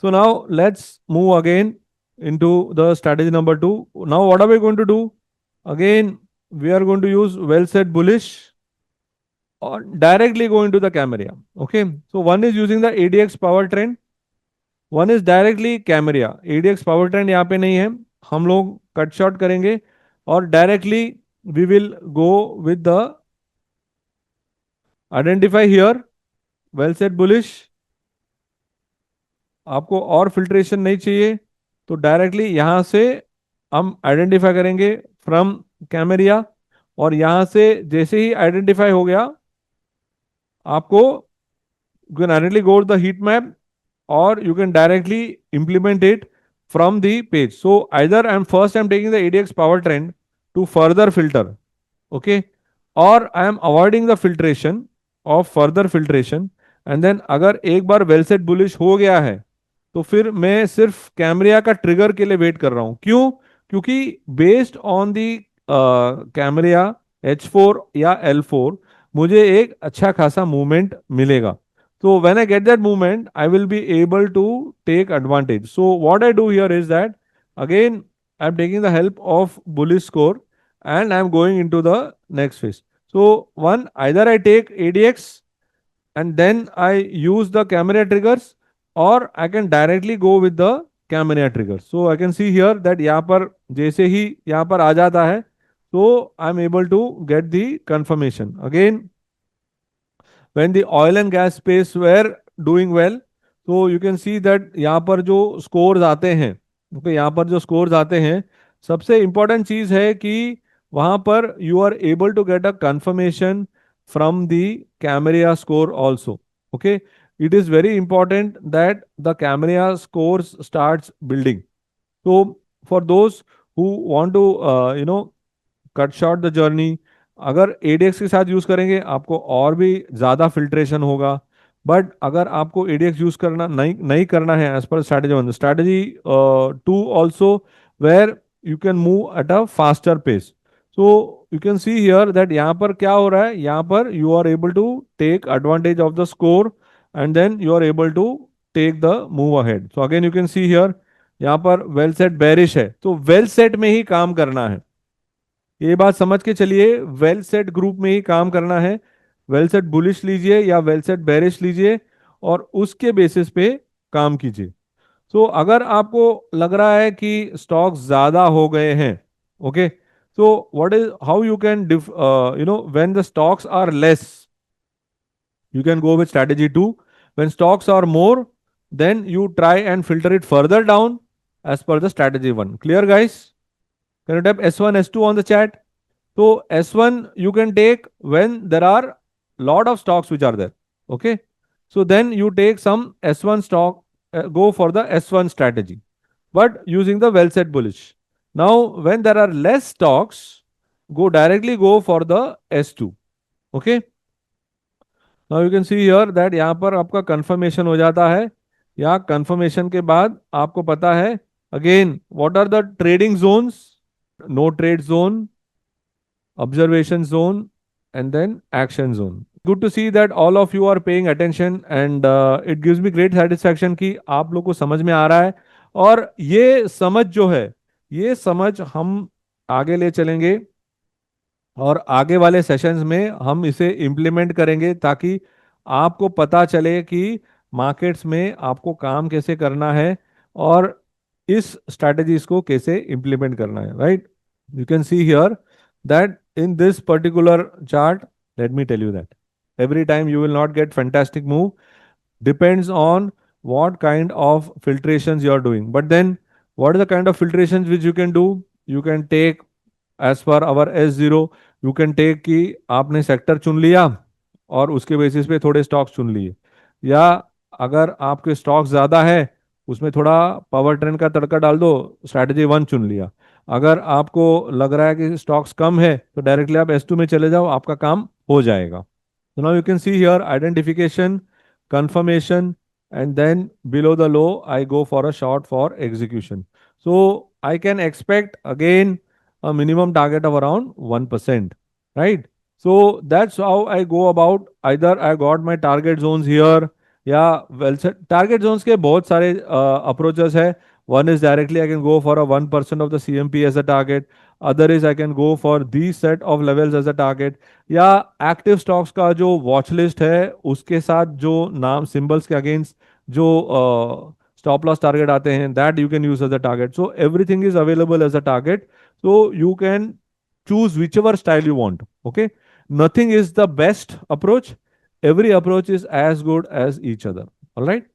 So now let's move again into the strategy number two. Now what are we going to do? Again, we are going to use well set bullish or directly go into the camera. Okay. So one is using the ADX power trend. One is directly कैमरिया ADX power trend यहाँ पे नहीं है. हम लोग cut short करेंगे और directly we will go with the identify here well set bullish. आपको और फिल्ट्रेशन नहीं चाहिए तो डायरेक्टली यहां से हम आइडेंटिफाई करेंगे फ्रॉम कैमरिया. और यहां से जैसे ही आइडेंटिफाई हो गया आपको you can directly go the heat map or you can directly implement it from the page. So either I'm taking the ADX power trend to further filter, okay, or I am avoiding the filtration of further filtration. And then अगर एक बार well set bullish हो गया है तो फिर मैं सिर्फ कैमरिया का ट्रिगर के लिए वेट कर रहा हूं. क्यों? क्योंकि बेस्ड ऑन दी कैमरिया H4 या L4 मुझे एक अच्छा खासा मूवमेंट मिलेगा. So when I get that movement, I will be able to take advantage. So what I do here is that again I'm taking the help of bullish score and I'm going into the next phase. So one, either I take ADX and then I use the camera triggers or I can directly go with the camera triggers. So I can see here that यहाँ पर जैसे ही यहाँ पर आ जाता है so I'm able to get the confirmation. Again when the oil and gas space were doing well, so you can see that यहाँ पर जो scores आते हैं, okay, यहाँ पर जो scores आते हैं, सबसे important चीज है कि वहां पर you are able to get a confirmation from the camera score also. Okay, it is very important that the camera scores starts building. So for those who want to cut short the journey, अगर ADX के साथ use करेंगे आपको और भी ज्यादा filtration होगा. But अगर आपको एडीएक्स यूज करना नहीं नहीं करना है as per strategy one, strategy two also where you can move at a faster pace. So you can see here that यहाँ पर क्या हो रहा है, यहाँ पर you are able to take advantage of the score and then you are able to take the move ahead. So again you can see here यहाँ पर वेल सेट बेरिश है तो वेल सेट में ही काम करना है. ये बात समझ के चलिए, वेल सेट ग्रुप में ही काम करना है. वेल सेट बुलिश लीजिए या वेल सेट बेरिश लीजिए और उसके बेसिस पे काम कीजिए. सो अगर आपको लग रहा है कि स्टॉक्स ज्यादा हो गए हैं, okay, so what is how you can when the stocks are less you can go with strategy 2. When stocks are more, then you try and filter it further down as per the strategy 1. Clear, guys? Can you type S1, S2 on the chat? So S1 you can take when there are lot of stocks which are there. Okay. So then you take some S1 stock, go for the S1 strategy, but using the well set bullish. Now, when there are less stocks, directly go for the S2. Okay. Now you can see here that यहाँ पर आपका confirmation हो जाता है. या confirmation के बाद आपको पता है again what are the trading zones, no trade zone, observation zone and then action zone. Good to see that all of you are paying attention and it gives me great satisfaction कि आप लोग को समझ में आ रहा है. और ये समझ जो है, ये समझ हम आगे ले चलेंगे और आगे वाले सेशंस में हम इसे इम्प्लीमेंट करेंगे ताकि आपको पता चले कि मार्केट्स में आपको काम कैसे करना है और इस स्ट्रैटेजीज को कैसे इम्प्लीमेंट करना है. Right, you can see here that in this particular chart, let me tell you that every time you will not get fantastic move, depends on what kind of filtrations you are doing. But then what is the kind of filtrations which you can do? You can take as per our S0, you can take कि आपने sector चुन लिया और उसके basis पे थोड़े stocks चुन लिए, या अगर आपके स्टॉक्स ज्यादा है उसमें थोड़ा पावर ट्रेंड का तड़का डाल दो, स्ट्रैटेजी 1 चुन लिया. अगर आपको लग रहा है कि स्टॉक्स कम है तो डायरेक्टली आप S2 में चले जाओ, आपका काम हो जाएगा. So now you can see here identification, confirmation, and then below the low, I go for a short for execution. So I can expect again a minimum target of around 1%, right? So that's how I go about. Either I got my target zones here या well set target zones के बहुत सारे approaches है. One is directly I can go for a 1% of the CMP as a target. Other is I can go for the set of levels as a target. या active stocks का जो watch list है उसके साथ जो नाम symbols के against जो स्टॉप लॉस टारगेट आते हैं, that you can use as a target. So everything is available as a target. So you can choose whichever style you want. Okay, nothing is the best approach. Every approach is as good as each other. All right.